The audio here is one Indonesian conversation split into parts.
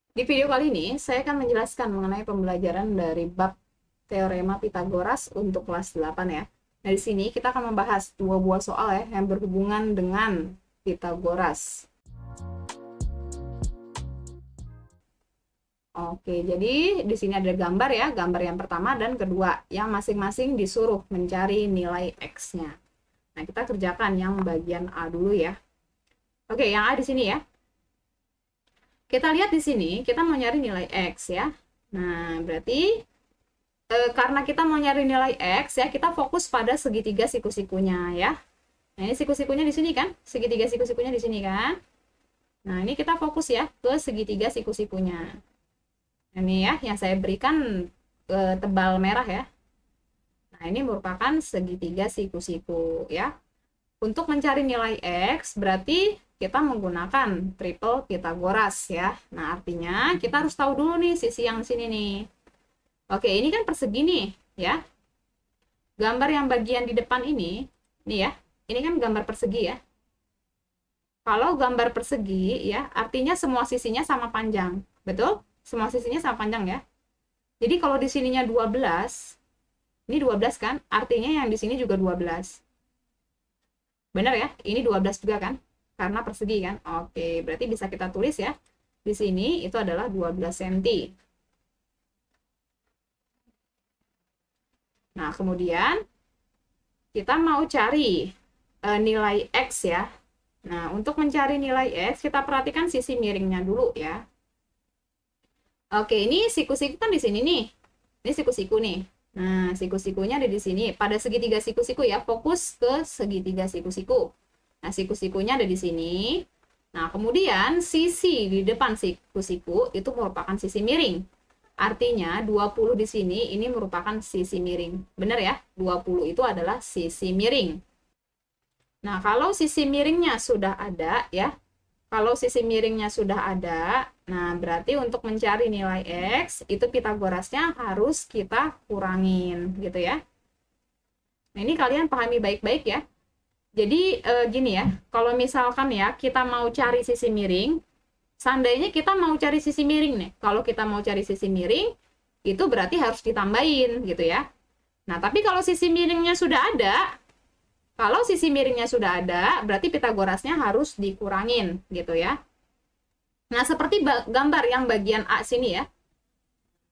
Di video kali ini, saya akan menjelaskan mengenai pembelajaran dari bab teorema Pitagoras untuk kelas 8 ya. Nah, di sini kita akan membahas dua buah soal ya yang berhubungan dengan Pitagoras. Oke, jadi di sini ada gambar ya, gambar yang pertama dan kedua, yang masing-masing disuruh mencari nilai X-nya. Nah, kita kerjakan yang bagian A dulu ya. Oke, yang A di sini ya. Kita lihat di sini, kita mau nyari nilai X ya. Nah, berarti karena kita mau nyari nilai X ya, kita fokus pada segitiga siku-sikunya ya. Nah, ini siku-sikunya di sini kan? Segitiga siku-sikunya di sini kan? Nah, ini kita fokus ya ke segitiga siku-sikunya. Ini ya, yang saya berikan tebal merah ya. Nah, ini merupakan segitiga siku-siku ya. Untuk mencari nilai X, berarti kita menggunakan triple Pitagoras ya. Nah, artinya kita harus tahu dulu nih sisi yang sini nih. Oke, ini kan persegi nih ya. Gambar yang bagian di depan ini ya, ini kan gambar persegi ya. Kalau gambar persegi ya, artinya semua sisinya sama panjang. Betul? Semua sisinya sama panjang ya. Jadi kalau di sininya 12, ini 12 kan? Artinya yang di sini juga 12. Benar ya? Ini 12 juga kan? Karena persegi kan? Oke, berarti bisa kita tulis ya. Di sini itu adalah 12 cm. Nah, kemudian kita mau cari nilai X ya. Nah, untuk mencari nilai X, kita perhatikan sisi miringnya dulu ya. Oke, ini siku-siku kan di sini nih. Ini siku-siku nih. Nah, siku-sikunya ada di sini. Pada segitiga siku-siku ya, fokus ke segitiga siku-siku. Nah, siku-sikunya ada di sini. Nah, kemudian sisi di depan siku-siku itu merupakan sisi miring. Artinya 20 di sini ini merupakan sisi miring. Benar ya? 20 itu adalah sisi miring. Nah, kalau sisi miringnya sudah ada ya, kalau sisi miringnya sudah ada, nah berarti untuk mencari nilai X, itu Pitagorasnya harus kita kurangin gitu ya. Nah, ini kalian pahami baik-baik ya. Jadi gini ya, kalau misalkan ya kita mau cari sisi miring, seandainya kita mau cari sisi miring nih, kalau kita mau cari sisi miring, itu berarti harus ditambahin gitu ya. Nah, tapi kalau sisi miringnya sudah ada, kalau sisi miringnya sudah ada, berarti Pitagorasnya harus dikurangin gitu ya. Nah, seperti gambar yang bagian A sini ya.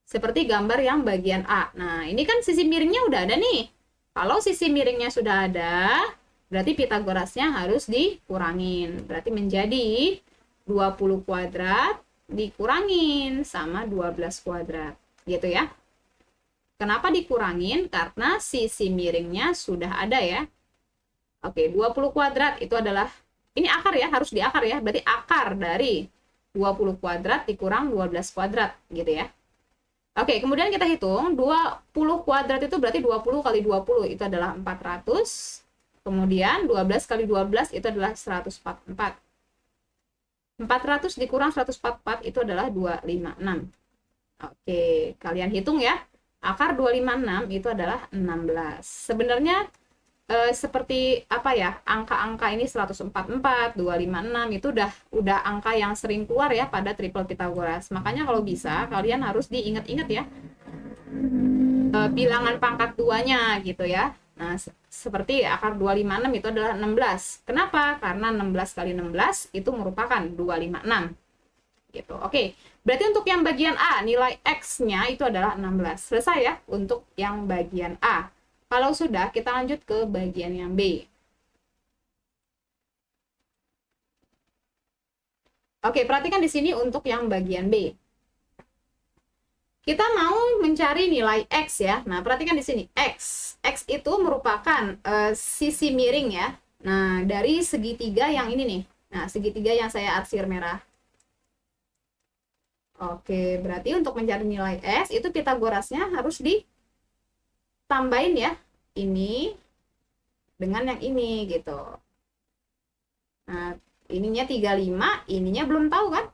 Seperti gambar yang bagian A. Nah, ini kan sisi miringnya udah ada nih. Kalau sisi miringnya sudah ada, berarti Pitagorasnya harus dikurangin. Berarti menjadi 20 kuadrat dikurangin sama 12 kuadrat. Gitu ya. Kenapa dikurangin? Karena sisi miringnya sudah ada ya. Oke, 20 kuadrat itu adalah, ini akar ya, harus diakar ya. Berarti akar dari 20 kuadrat dikurang 12 kuadrat gitu ya. Oke, kemudian kita hitung 20 kuadrat itu berarti 20 kali 20 itu adalah 400. Kemudian 12 kali 12 itu adalah 144. 400 dikurang 144 itu adalah 256. Oke, kalian hitung ya. Akar 256 itu adalah 16. Sebenarnya seperti apa ya, angka-angka ini 144, 256 itu udah angka yang sering keluar ya pada triple Pitagoras. Makanya kalau bisa kalian harus diingat-ingat ya bilangan pangkat duanya gitu ya. Nah, seperti akar 256 itu adalah 16. Kenapa? Karena 16 kali 16 itu merupakan 256 gitu. Oke, berarti untuk yang bagian A nilai X-nya itu adalah 16. Selesai ya untuk yang bagian A. Kalau sudah, kita lanjut ke bagian yang B. Oke, perhatikan di sini untuk yang bagian B. Kita mau mencari nilai X ya. Nah, perhatikan di sini. X. X itu merupakan sisi miring ya. Nah, dari segitiga yang ini nih. Nah, segitiga yang saya arsir merah. Oke, berarti untuk mencari nilai X, itu Pitagorasnya harus ditambahin ya. Ini dengan yang ini gitu. Nah, ininya 35, ininya belum tahu kan?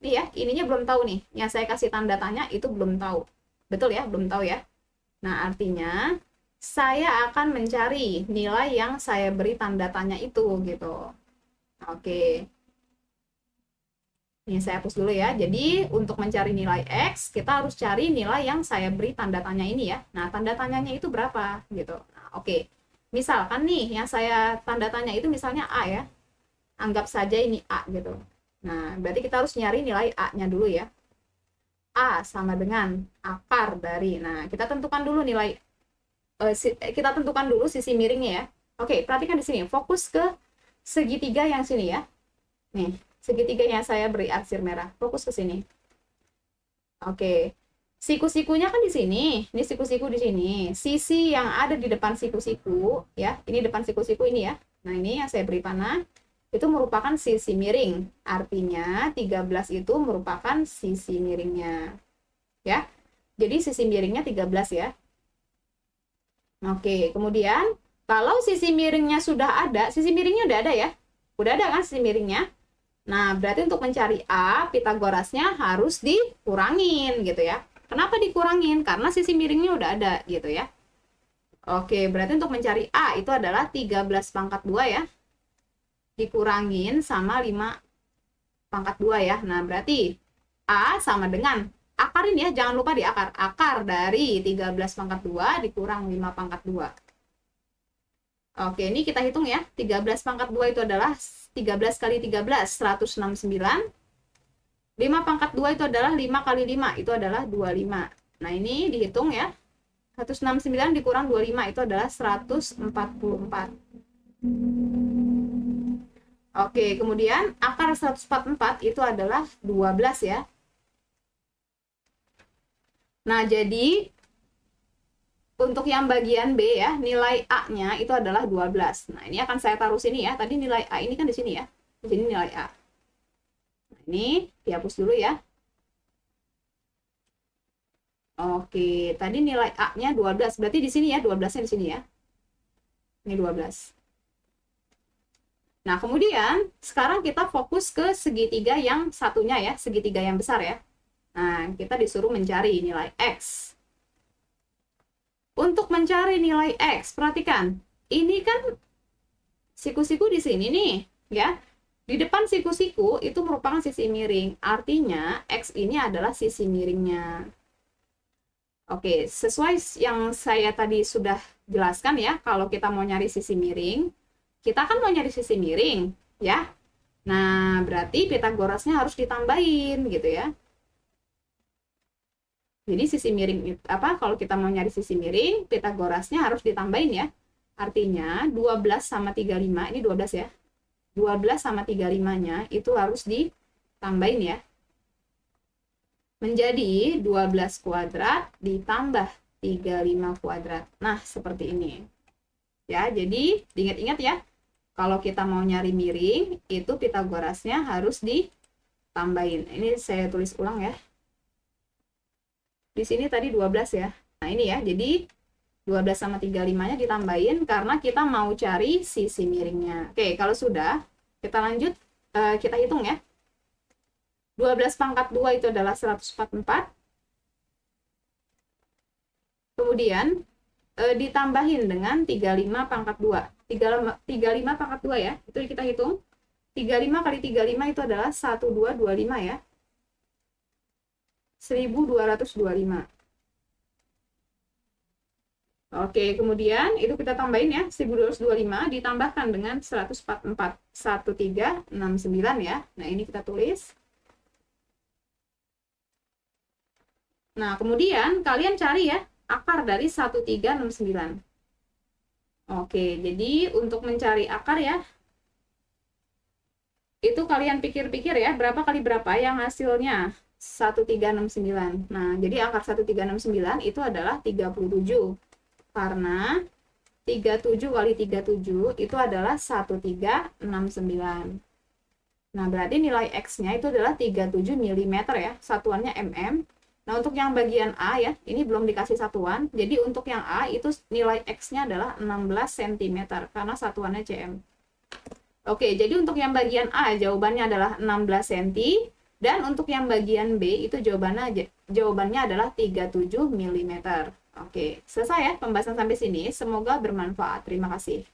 Iya, ininya belum tahu nih. Yang saya kasih tanda tanya itu belum tahu. Betul ya, belum tahu ya. Nah, artinya saya akan mencari nilai yang saya beri tanda tanya itu gitu. Oke. Ini saya hapus dulu ya. Jadi untuk mencari nilai X, kita harus cari nilai yang saya beri tanda tanya ini ya. Nah, tanda tanyanya itu berapa gitu. Nah, oke. Misalkan nih yang saya tanda tanya itu misalnya A ya. Anggap saja ini A gitu. Nah, berarti kita harus nyari nilai A-nya dulu ya. A sama dengan akar dari. Nah, kita tentukan dulu nilai kita tentukan dulu sisi miringnya ya. Oke, perhatikan di sini. Fokus ke segitiga yang sini ya. Nih, segitiga yang saya beri arsir merah. Fokus ke sini. Oke. Siku-sikunya kan di sini. Ini siku-siku di sini. Sisi yang ada di depan siku-siku ya. Ini depan siku-siku ini ya. Nah, ini yang saya beri panah itu merupakan sisi miring. Artinya 13 itu merupakan sisi miringnya. Ya. Jadi sisi miringnya 13 ya. Oke, kemudian kalau sisi miringnya sudah ada, sisi miringnya udah ada ya. Udah ada kan sisi miringnya? Nah, berarti untuk mencari A, Pitagorasnya harus dikurangin gitu ya. Kenapa dikurangin? Karena sisi miringnya udah ada gitu ya. Oke, berarti untuk mencari A itu adalah 13 pangkat 2 ya. Dikurangin sama 5 pangkat 2 ya. Nah, berarti A sama dengan akar ini ya, jangan lupa di akar. Akar dari 13 pangkat 2 dikurang 5 pangkat 2. Oke, ini kita hitung ya. 13 pangkat 2 itu adalah 13 kali 13, 169. 5 pangkat 2 itu adalah 5 kali 5, itu adalah 25. Nah, ini dihitung ya. 169 dikurang 25 itu adalah 144. Oke, kemudian akar 144 itu adalah 12 ya. Nah, jadi untuk yang bagian B ya, nilai A-nya itu adalah 12. Nah, ini akan saya taruh sini ya. Tadi nilai A ini kan di sini ya. Di sini nilai A. Nah, ini dihapus dulu ya. Oke, tadi nilai A-nya 12. Berarti di sini ya, 12-nya di sini ya. Ini 12. Nah, kemudian sekarang kita fokus ke segitiga yang satunya ya, segitiga yang besar ya. Nah, kita disuruh mencari nilai X. Untuk mencari nilai X, perhatikan. Ini kan siku-siku di sini nih, ya. Di depan siku-siku itu merupakan sisi miring. Artinya, X ini adalah sisi miringnya. Oke, sesuai yang saya tadi sudah jelaskan ya, kalau kita mau nyari sisi miring, kita kan mau nyari sisi miring, ya. Nah, berarti Pitagorasnya harus ditambahin gitu ya. Jadi sisi miring apa kalau kita mau nyari sisi miring, Pitagorasnya harus ditambahin ya. Artinya 12 sama 35, ini 12 ya. 12 sama 35-nya itu harus ditambahin ya. Menjadi 12 kuadrat ditambah 35 kuadrat. Nah, seperti ini. Ya, jadi diingat-ingat ya. Kalau kita mau nyari miring, itu Pitagorasnya harus ditambahin. Ini saya tulis ulang ya. Di sini tadi 12 ya. Nah, ini ya. Jadi 12 sama 35-nya ditambahin karena kita mau cari sisi miringnya. Oke, kalau sudah, kita lanjut, kita hitung ya. 12 pangkat 2 itu adalah 144. Kemudian, ditambahin dengan 35 pangkat 2. 35 pangkat 2 ya. Itu kita hitung. 35 kali 35 itu adalah 1225 ya. 1225. Oke, kemudian itu kita tambahin ya, 1225 ditambahkan dengan 144, 1369 ya. Nah, ini kita tulis. Nah, kemudian kalian cari ya, akar dari 1369. Oke, jadi untuk mencari akar ya, itu kalian pikir-pikir ya, berapa kali berapa yang hasilnya 1369. Nah, jadi akar 1369 itu adalah 37. Karena 37 kali 37 itu adalah 1369. Nah, berarti nilai X-nya itu adalah 37 mm ya, satuannya mm. Nah, untuk yang bagian A ya, ini belum dikasih satuan. Jadi untuk yang A itu nilai X-nya adalah 16 cm karena satuannya cm. Oke, jadi untuk yang bagian A jawabannya adalah 16 cm. Dan untuk yang bagian B itu jawabannya adalah 37 mm. Oke, selesai ya pembahasan sampai sini. Semoga bermanfaat. Terima kasih.